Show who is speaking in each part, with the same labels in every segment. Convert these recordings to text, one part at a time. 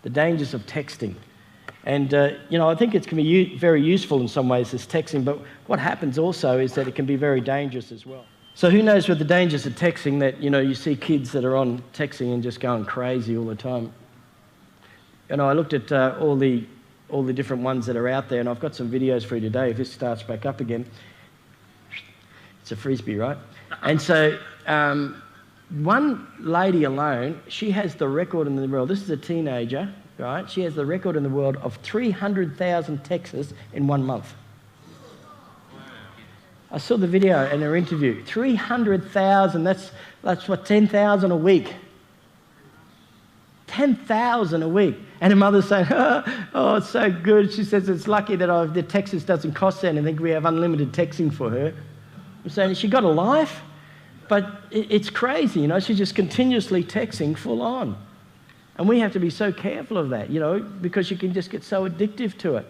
Speaker 1: the dangers of texting. And, you know, I think it can be very useful in some ways, this texting, but what happens also is that it can be very dangerous as well. So who knows with the dangers of texting that, you know, you see kids that are on texting and just going crazy all the time. You know, I looked at all the different ones that are out there, and I've got some videos for you today. If this starts back up again, it's a frisbee, right? And so one lady alone, she has the record in the world. This is a teenager, right? She has the record in the world of 300,000 texts in 1 month. I saw the video in her interview. 300,000, that's what, 10,000 a week. 10,000 a week. And her mother's saying, oh, it's so good. She says it's lucky that the texts doesn't cost anything. We have unlimited texting for her. I'm saying she got a life, but it's crazy, you know. She's just continuously texting full on. And we have to be so careful of that, you know, because you can just get so addictive to it.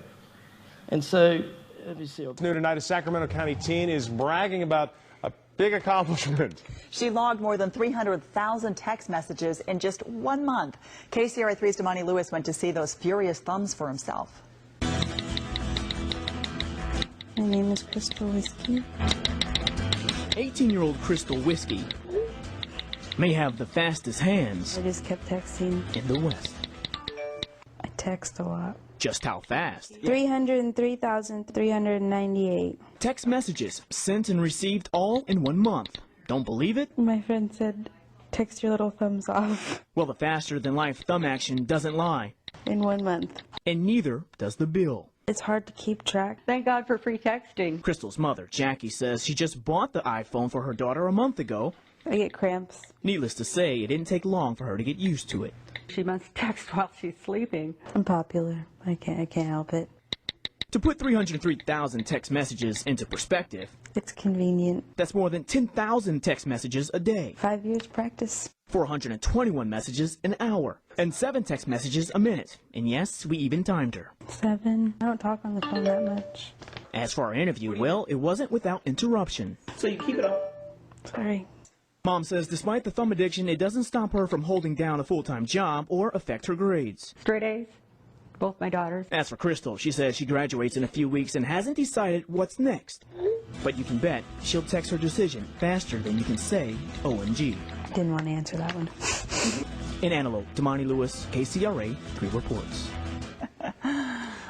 Speaker 1: And so, let me see.
Speaker 2: New tonight, a Sacramento County teen is bragging about a big accomplishment.
Speaker 3: She logged more than 300,000 text messages in just 1 month. KCRA 3's Damani Lewis went to see those furious thumbs for himself.
Speaker 4: My name is Crystal Whiskey.
Speaker 5: 18-year-old Crystal Whiskey may have the fastest hands
Speaker 4: I just kept texting.
Speaker 5: in the West.
Speaker 4: I text a lot.
Speaker 5: Just how fast?
Speaker 4: 303,398.
Speaker 5: Text messages sent and received all in 1 month. Don't believe it?
Speaker 4: My friend said, text your little thumbs off.
Speaker 5: Well, the faster-than-life thumb action doesn't lie.
Speaker 4: In 1 month.
Speaker 5: And neither does the bill.
Speaker 4: It's hard to keep track.
Speaker 6: Thank God for free texting.
Speaker 5: Crystal's mother, Jackie, says she just bought the iPhone for her daughter a month ago.
Speaker 4: I get cramps.
Speaker 5: Needless to say, it didn't take long for her to get used to it.
Speaker 6: She must text while she's sleeping.
Speaker 4: I'm popular. I can't help it.
Speaker 5: To put 303,000 text messages into perspective,
Speaker 4: It's convenient.
Speaker 5: that's more than 10,000 text messages a day.
Speaker 4: 5 years practice.
Speaker 5: 421 messages an hour, and 7 text messages a minute. And yes, we even timed her.
Speaker 4: 7. I don't talk on the phone that much.
Speaker 5: As for our interview, well, it wasn't without interruption.
Speaker 1: So you keep it up.
Speaker 4: Sorry.
Speaker 5: Mom says despite the thumb addiction, it doesn't stop her from holding down a full-time job or affect her grades.
Speaker 6: Straight A's, both my daughters.
Speaker 5: As for Crystal, she says she graduates in a few weeks and hasn't decided what's next. But you can bet she'll text her decision faster than you can say OMG.
Speaker 4: Didn't want to answer that one.
Speaker 5: In Antelope, Damani Lewis, KCRA 3 reports.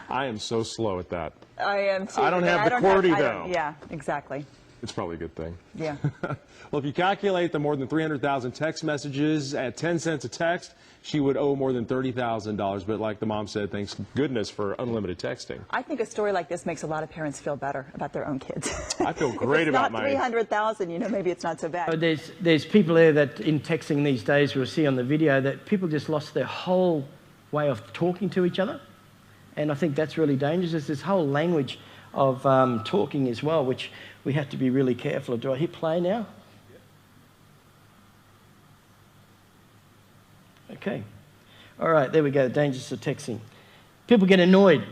Speaker 2: I am so slow at that.
Speaker 3: I am too.
Speaker 2: I don't have the QWERTY though.
Speaker 3: Yeah, exactly.
Speaker 2: It's probably a good thing.
Speaker 3: Yeah.
Speaker 2: Well, if you calculate the more than 300,000 text messages at 10 cents a text, she would owe more than $30,000. But like the mom said, thanks goodness for unlimited texting.
Speaker 3: I think a story like this makes a lot of parents feel better about their own kids.
Speaker 2: I feel great about mine.
Speaker 3: If it's not 300,000, you know, maybe it's not so bad.
Speaker 1: There's people there that in texting these days, we'll see on the video, that people just lost their whole way of talking to each other. And I think that's really dangerous. There's this whole language of talking as well, which we have to be really careful of. Do I hit play now? Okay. All right, there we go, the dangers of texting. People get annoyed.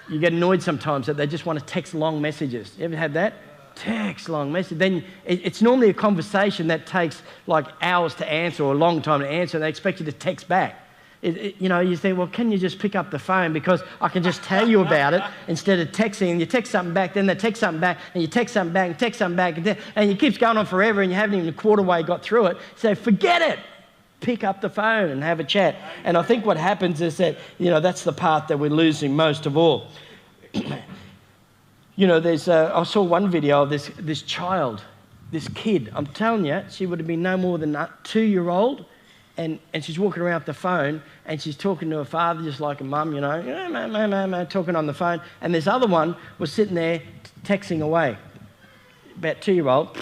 Speaker 1: You get annoyed sometimes that they just want to text long messages. You ever had that? Text long message. Then it's normally a conversation that takes like hours to answer or a long time to answer, and they expect you to text back. You know, you think, well, can you just pick up the phone because I can just tell you about it instead of texting, and you text something back, then they text something back, and you text something back, and text something back, and it keeps going on forever, and you haven't even a quarter way got through it. So forget it. Pick up the phone and have a chat. And I think what happens is that, you know, that's the part that we're losing most of all. You know, I saw one video of this child, this kid. I'm telling you, she would have been no more than a 2-year-old. And she's walking around with the phone, and she's talking to her father just like a mum, you know, talking on the phone. And this other one was sitting there texting away, about 2-year-old,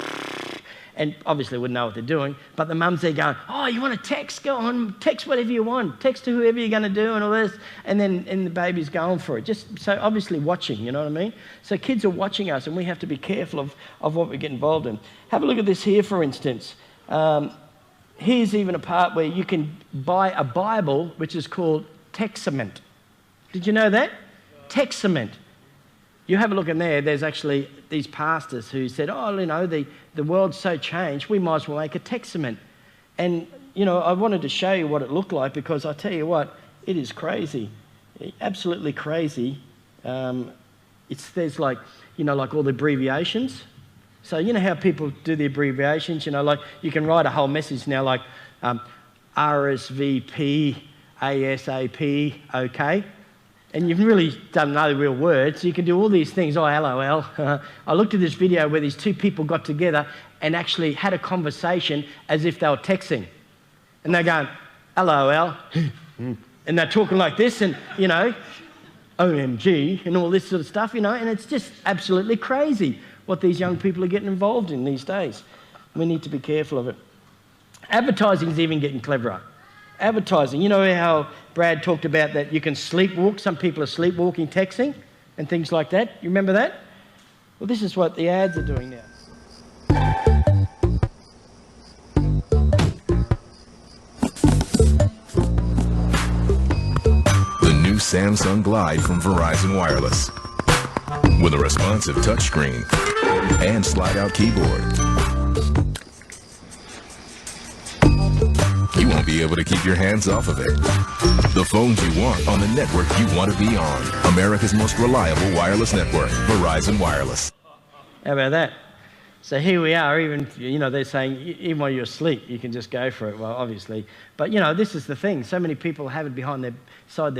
Speaker 1: and obviously wouldn't know what they're doing. But the mum's there going, oh, you want to text? Go on, text whatever you want. Text to whoever you're going to do and all this. And the baby's going for it. Just so obviously watching, you know what I mean? So kids are watching us, and we have to be careful of what we get involved in. Have a look at this here, for instance. Here's even a part where you can buy a Bible, which is called Testament. Did you know that? Testament. You have a look in there, there's actually these pastors who said, oh, you know, the world's so changed, we might as well make a testament. And, you know, I wanted to show you what it looked like, because I tell you what, It is crazy, absolutely crazy. There's like, like all the abbreviations. So you know how people do the abbreviations, like you can write a whole message now like RSVP, ASAP, okay? And you've really done no real words. You can do all these things, LOL. I looked at this video where these two people got together and actually had a conversation as if they were texting. And they're going, LOL, and they're talking like this and, OMG and all this sort of stuff, and it's just absolutely crazy what these young people are getting involved in these days. We need to be careful of it. Advertising is even getting cleverer. Advertising, you know how Brad talked about that you can sleepwalk, some people are sleepwalking texting and things like that. You remember that? Well, this is what the ads are doing now.
Speaker 7: The new Samsung Glide from Verizon Wireless. With a responsive touchscreen and slide-out keyboard. You won't be able to keep your hands off of it. The phones you want on the network you want to be on. America's most reliable wireless network, Verizon Wireless.
Speaker 1: How about that? So here we are, even, they're saying even while you're asleep, you can just go for it. Well, obviously. But, this is the thing. So many people have it behind their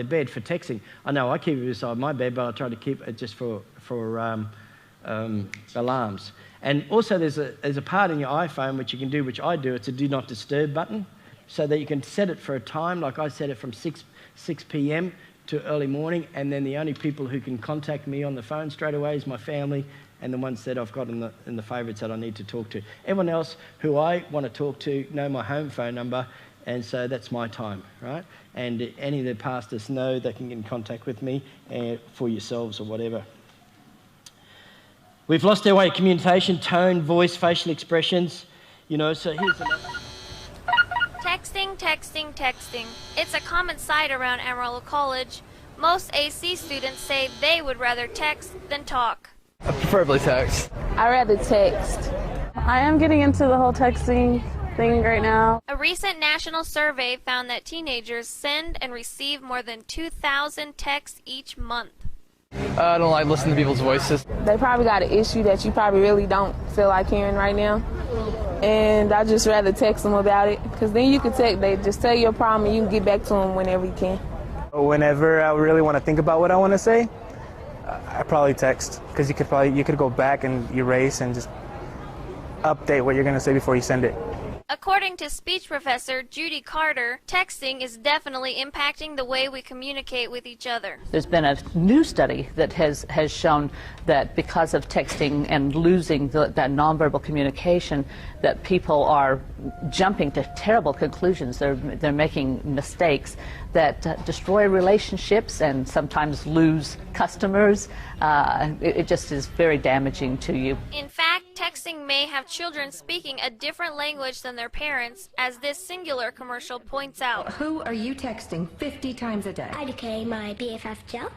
Speaker 1: bed for texting. I know I keep it beside my bed, but I try to keep it just for alarms. And also there's a part in your iPhone which you can do, which I do. It's a do not disturb button, so that you can set it for a time. Like I set it from 6 p.m. to early morning, and then the only people who can contact me on the phone straight away is my family and the ones that I've got in the favourites that I need to talk to. Everyone else who I want to talk to know my home phone number, and so that's my time, right? And any of the pastors know they can get in contact with me for yourselves or whatever. We've lost our way of communication, tone, voice, facial expressions, so here's another.
Speaker 8: Texting. It's a common sight around Amarillo College. Most AC students say they would rather text than talk.
Speaker 9: Preferably text.
Speaker 10: I rather text. I am getting into the whole texting thing right now.
Speaker 8: A recent national survey found that teenagers send and receive more than 2,000 texts each month.
Speaker 9: I don't like listening to people's voices.
Speaker 10: They probably got an issue that you probably really don't feel like hearing right now. And I just rather text them about it, because then you can they just tell you your problem and you can get back to them whenever you can.
Speaker 11: Whenever I really want to think about what I want to say, I probably text, because you could go back and erase and just update what you're going to say before you send it.
Speaker 8: According to speech professor Judy Carter, texting is definitely impacting the way we communicate with each other.
Speaker 12: There's been a new study that has shown that because of texting and losing that nonverbal communication, that people are jumping to terrible conclusions. They're making mistakes that destroy relationships and sometimes lose customers. It just is very damaging to you.
Speaker 8: In fact, texting may have children speaking a different language than their parents, as this singular commercial points out.
Speaker 13: Who are you texting 50 times a day?
Speaker 14: IDK, my BFF Jill.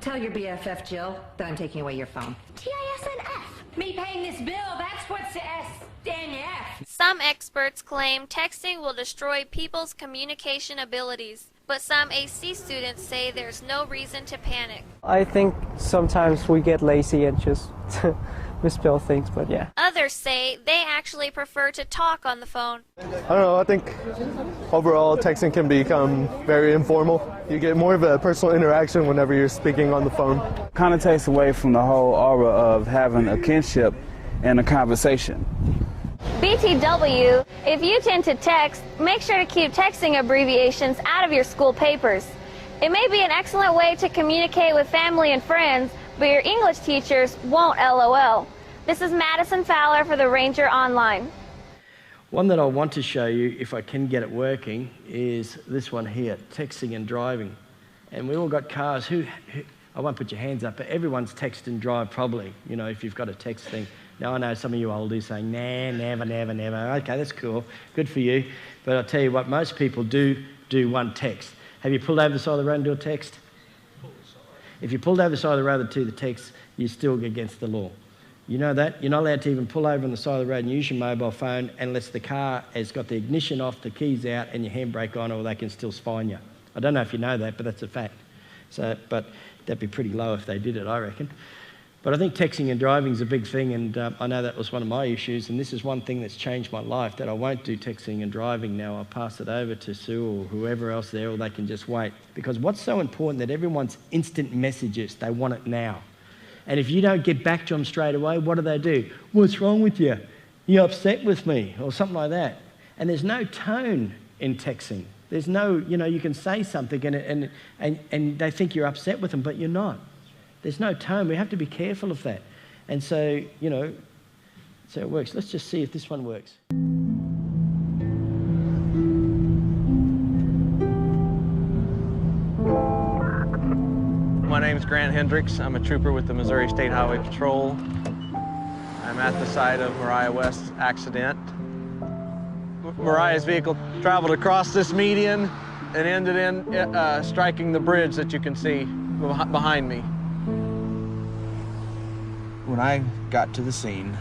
Speaker 13: Tell your BFF Jill that I'm taking away your phone.
Speaker 14: TISNF.
Speaker 13: Me paying this bill, that's what's the SNF.
Speaker 8: Some experts claim texting will destroy people's communication abilities, but some AC students say there's no reason to panic.
Speaker 15: I think sometimes we get lazy and just misspell things, but yeah.
Speaker 8: Others say they actually prefer to talk on the phone.
Speaker 16: I don't know, I think overall texting can become very informal. You get more of a personal interaction whenever you're speaking on the phone.
Speaker 17: Kind of takes away from the whole aura of having a kinship and a conversation.
Speaker 8: BTW, if you tend to text, make sure to keep texting abbreviations out of your school papers. It may be an excellent way to communicate with family and friends, but your English teachers won't LOL. This is Madison Fowler for the Ranger Online.
Speaker 1: One that I want to show you, if I can get it working, is this one here, texting and driving. And we all got cars. I won't put your hands up, but everyone's text and drive probably, if you've got a text thing. Now, I know some of you oldies saying, nah, never. Okay, that's cool. Good for you. But I'll tell you what, most people do one text. Have you pulled over the side of the road and do a text? If you pulled over the side of the road and do the text, you're still against the law. You know that? You're not allowed to even pull over on the side of the road and use your mobile phone unless the car has got the ignition off, the keys out, and your handbrake on, or they can still fine you. I don't know if you know that, but that's a fact. So, but that'd be pretty low if they did it, I reckon. But I think texting and driving is a big thing, and I know that was one of my issues, and this is one thing that's changed my life, that I won't do texting and driving now. I'll pass it over to Sue or whoever else there, or they can just wait. Because what's so important, that everyone's instant messages, they want it now. And if you don't get back to them straight away, what do? What's wrong with you? You're upset with me, or something like that. And there's no tone in texting. There's no, you can say something and they think you're upset with them, but you're not. There's no tone. We have to be careful of that. And so, so it works. Let's just see if this one works.
Speaker 18: My name is Grant Hendricks. I'm a trooper with the Missouri State Highway Patrol. I'm at the site of Mariah West's accident. Mariah's vehicle traveled across this median and ended in striking the bridge that you can see behind me.
Speaker 19: When I got to the scene,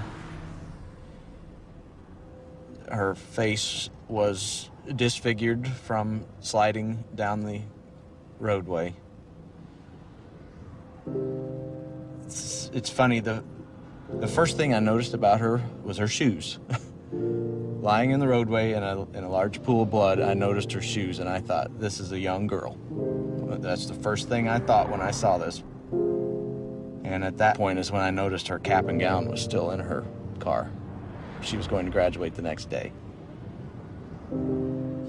Speaker 19: her face was disfigured from sliding down the roadway. It's funny, the first thing I noticed about her was her shoes. Lying in the roadway in a large pool of blood, I noticed her shoes, and I thought, this is a young girl. That's the first thing I thought when I saw this. And at that point is when I noticed her cap and gown was still in her car. She was going to graduate the next day.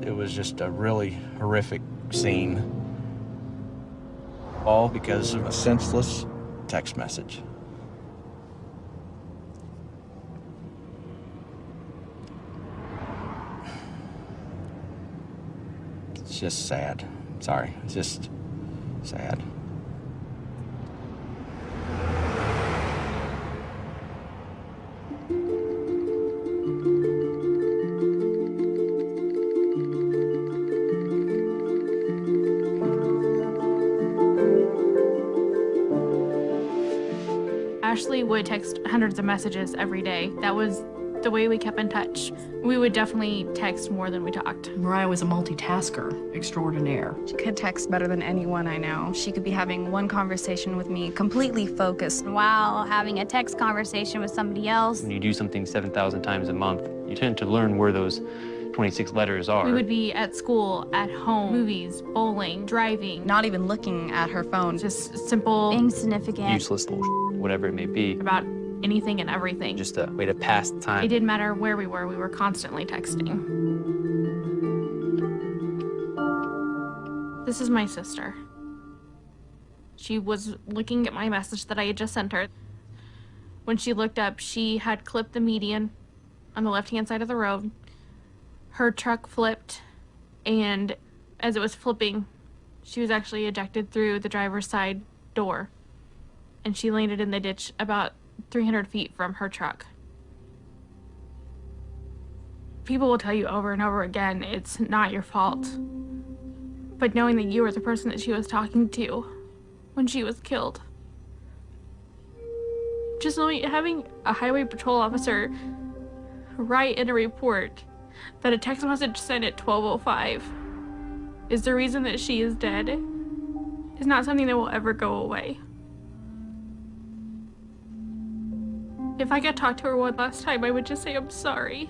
Speaker 19: It was just a really horrific scene, all because of a senseless text message. It's just sad. Sorry, it's just sad.
Speaker 20: Ashley would text hundreds of messages every day. That was the way we kept in touch. We would definitely text more than we talked.
Speaker 21: Mariah was a multitasker extraordinaire.
Speaker 22: She could text better than anyone I know. She could be having one conversation with me, completely focused, while having a text conversation with somebody else.
Speaker 23: When you do something 7,000 times a month, you tend to learn where those 26 letters are.
Speaker 20: We would be at school, at home, movies, bowling, driving.
Speaker 22: Not even looking at her phone.
Speaker 20: Just simple,
Speaker 22: insignificant,
Speaker 23: useless bullshit, whatever it may be.
Speaker 20: About anything and everything.
Speaker 23: Just a way to pass the time.
Speaker 20: It didn't matter where we were constantly texting. This is my sister. She was looking at my message that I had just sent her. When she looked up, she had clipped the median on the left-hand side of the road. Her truck flipped, and as it was flipping, she was actually ejected through the driver's side door, and she landed in the ditch about 300 feet from her truck. People will tell you over and over again, it's not your fault. But knowing that you were the person that she was talking to when she was killed. Just knowing, having a highway patrol officer write in a report that a text message sent at 12:05 is the reason that she is dead is not something that will ever go away. If I could talk to her one last time, I would just say, I'm sorry.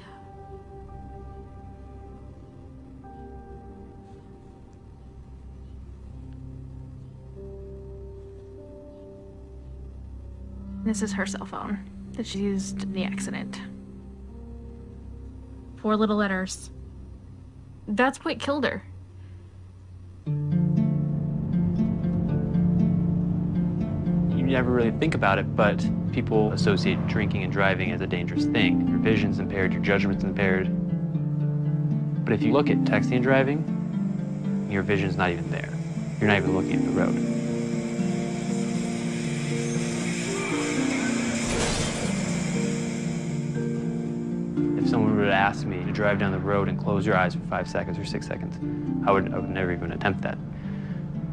Speaker 20: This is her cell phone that she used in the accident. 4 little letters. That's what killed her.
Speaker 23: You never really think about it, but people associate drinking and driving as a dangerous thing. Your vision's impaired, your judgment's impaired. But if you look at texting and driving, your vision's not even there. You're not even looking at the road. If someone would ask me to drive down the road and close your eyes for 5 seconds or 6 seconds, I would never even attempt that.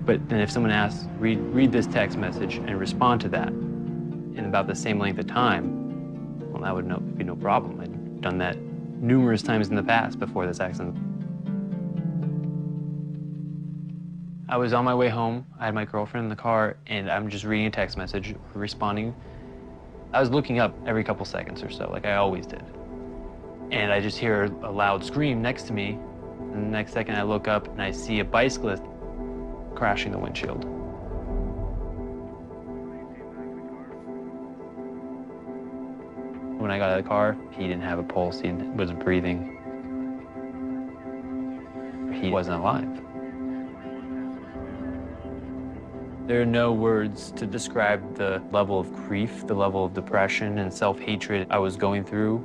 Speaker 23: But then if someone asks, read this text message and respond to that in about the same length of time, well, that would be no problem. I'd done that numerous times in the past before this accident. I was on my way home. I had my girlfriend in the car, and I'm just reading a text message, responding. I was looking up every couple seconds or so, like I always did. And I just hear a loud scream next to me, and the next second I look up and I see a bicyclist crashing the windshield. When I got out of the car, he didn't have a pulse, he wasn't breathing. He wasn't alive. There are no words to describe the level of grief, the level of depression and self-hatred I was going through.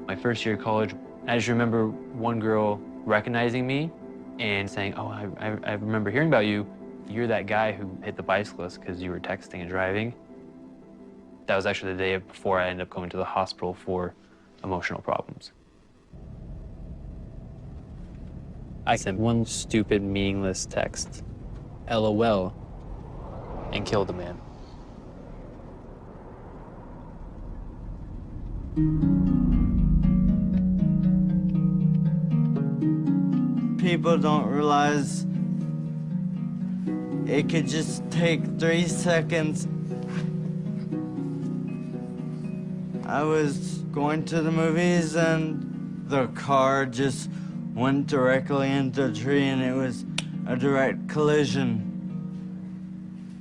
Speaker 23: My first year of college, I just remember one girl recognizing me and saying, "Oh, I remember hearing about you. You're that guy who hit the bicyclist because you were texting and driving." That was actually the day before I ended up going to the hospital for emotional problems. I sent one stupid, meaningless text, LOL, and killed the man.
Speaker 4: People don't realize it could just take 3 seconds. I was going to the movies and the car just went directly into a tree and it was a direct collision.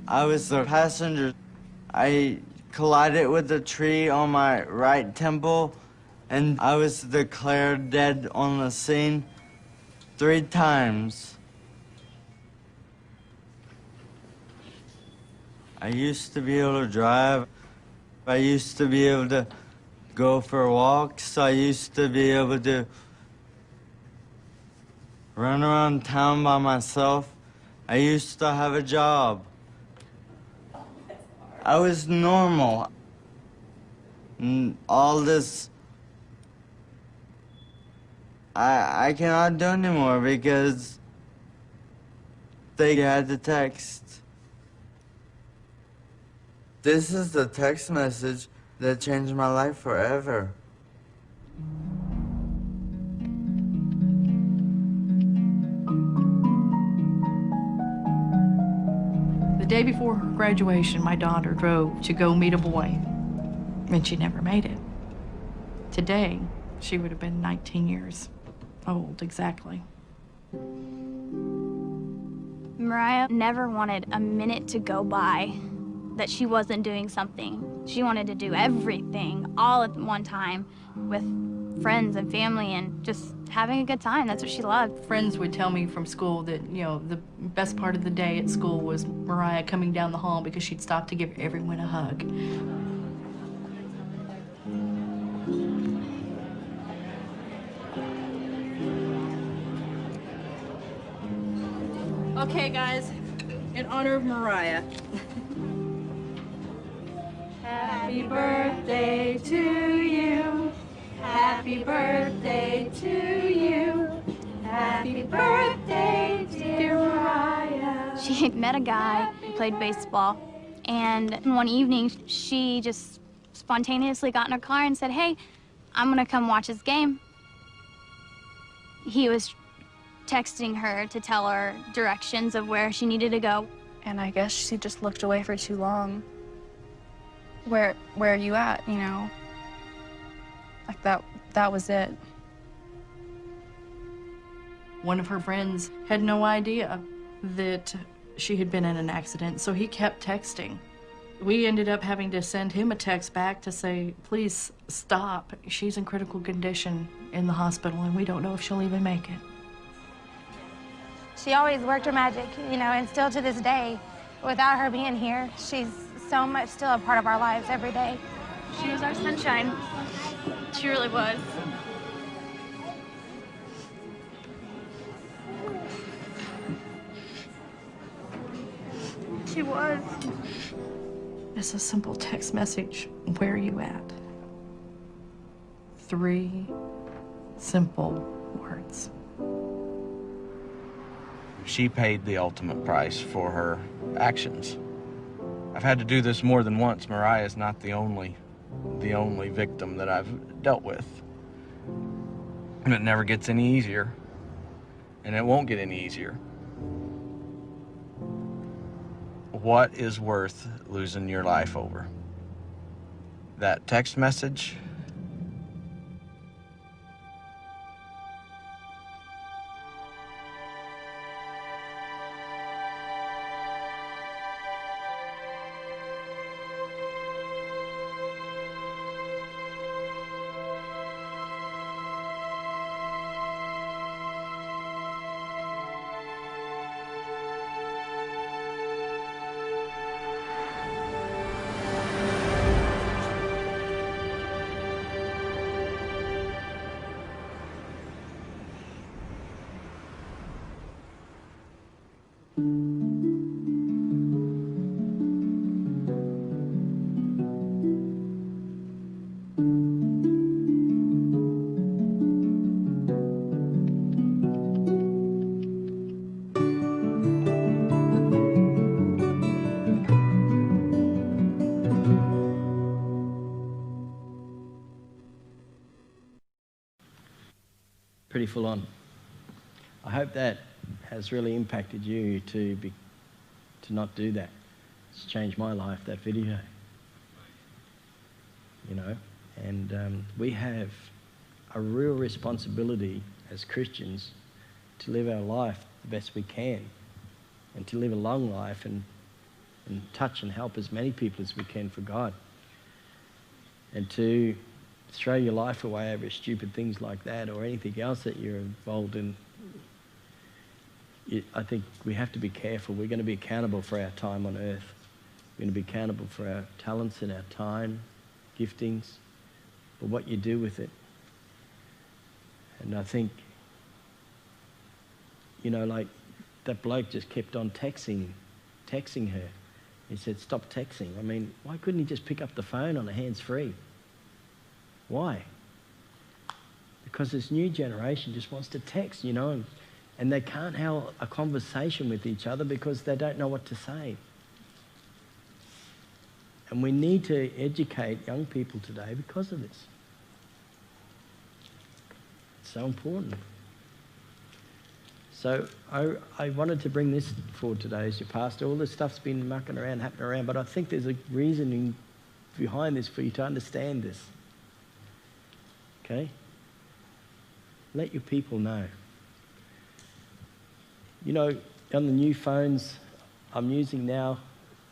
Speaker 4: I was the passenger. I collided with the tree on my right temple and I was declared dead on the scene 3 times. I used to be able to drive. I used to be able to go for walks. I used to be able to run around town by myself. I used to have a job. I was normal. And all this, I cannot do anymore because they had the text. This is the text message that changed my life forever.
Speaker 21: The day before her graduation, my daughter drove to go meet a boy, and she never made it. Today, she would have been 19 years old, exactly.
Speaker 22: Mariah never wanted a minute to go by that she wasn't doing something. She wanted to do everything all at one time with friends and family and just having a good time. That's what she loved.
Speaker 21: Friends would tell me from school that, you know, the best part of the day at school was Mariah coming down the hall because she'd stop to give everyone a hug.
Speaker 5: Okay, guys, in honor of Mariah. Happy birthday to you. Happy birthday to you. Happy birthday, dear Mariah.
Speaker 22: She had met a guy who played baseball, and one evening she just spontaneously got in her car and said, "Hey, I'm gonna come watch his game." He was texting her to tell her directions of where she needed to go.
Speaker 6: And I guess she just looked away for too long. Where are you at, you know? Like that was it.
Speaker 21: One of her friends had no idea that she had been in an accident, so he kept texting. We ended up having to send him a text back to say, "Please stop. She's in critical condition in the hospital, and we don't know if she'll even make it."
Speaker 24: She always worked her magic, you know, and still to this day, without her being here, she's so much still a part of our lives every day.
Speaker 22: She was our sunshine. She really was. She was.
Speaker 21: It's a simple text message. Where are you at? 3 simple words.
Speaker 19: She paid the ultimate price for her actions. I've had to do this more than once. Mariah is not the only victim that I've dealt with. And it never gets any easier. And it won't get any easier. what is worth losing your life over? That text message?
Speaker 1: Pretty full on. I hope that has really impacted you to not do that. It's changed my life, that video. You know, and we have a real responsibility as Christians to live our life the best we can, and to live a long life and touch and help as many people as we can for God. And to throw your life away over stupid things like that or anything else that you're involved in, I think we have to be careful. We're going to be accountable for our time on earth. We're going to be accountable for our talents and our time, giftings, but what you do with it. And I think, you know, like that bloke just kept on texting her. He said, stop texting. I mean, why couldn't he just pick up the phone on a hands-free? Why? Because this new generation just wants to text, you know, and they can't have a conversation with each other because they don't know what to say. And we need to educate young people today because of this. It's so important. So I wanted to bring this forward today as your pastor. All this stuff's been mucking around, happening around, but I think there's a reasoning behind this for you to understand this. Okay? Let your people know. You know, on the new phones, I'm using now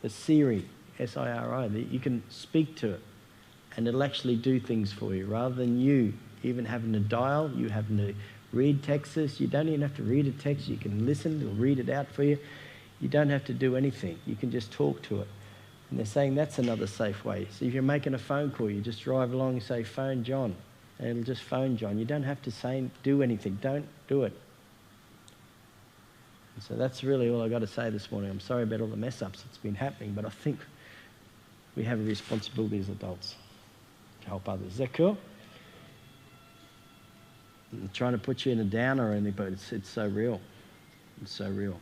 Speaker 1: the Siri, S-I-R-I, that you can speak to it and it'll actually do things for you rather than you even having to dial, you having to read texts. You don't even have to read a text. You can listen, it'll read it out for you. You don't have to do anything. You can just talk to it. And they're saying that's another safe way. So if you're making a phone call, you just drive along and say, phone John. And it'll just phone John. You don't have to do anything. Don't do it. And so that's really all I've got to say this morning. I'm sorry about all the mess-ups that's been happening, but I think we have a responsibility as adults to help others. Is that cool? I'm trying to put you in a downer or anything, but it's so real. It's so real.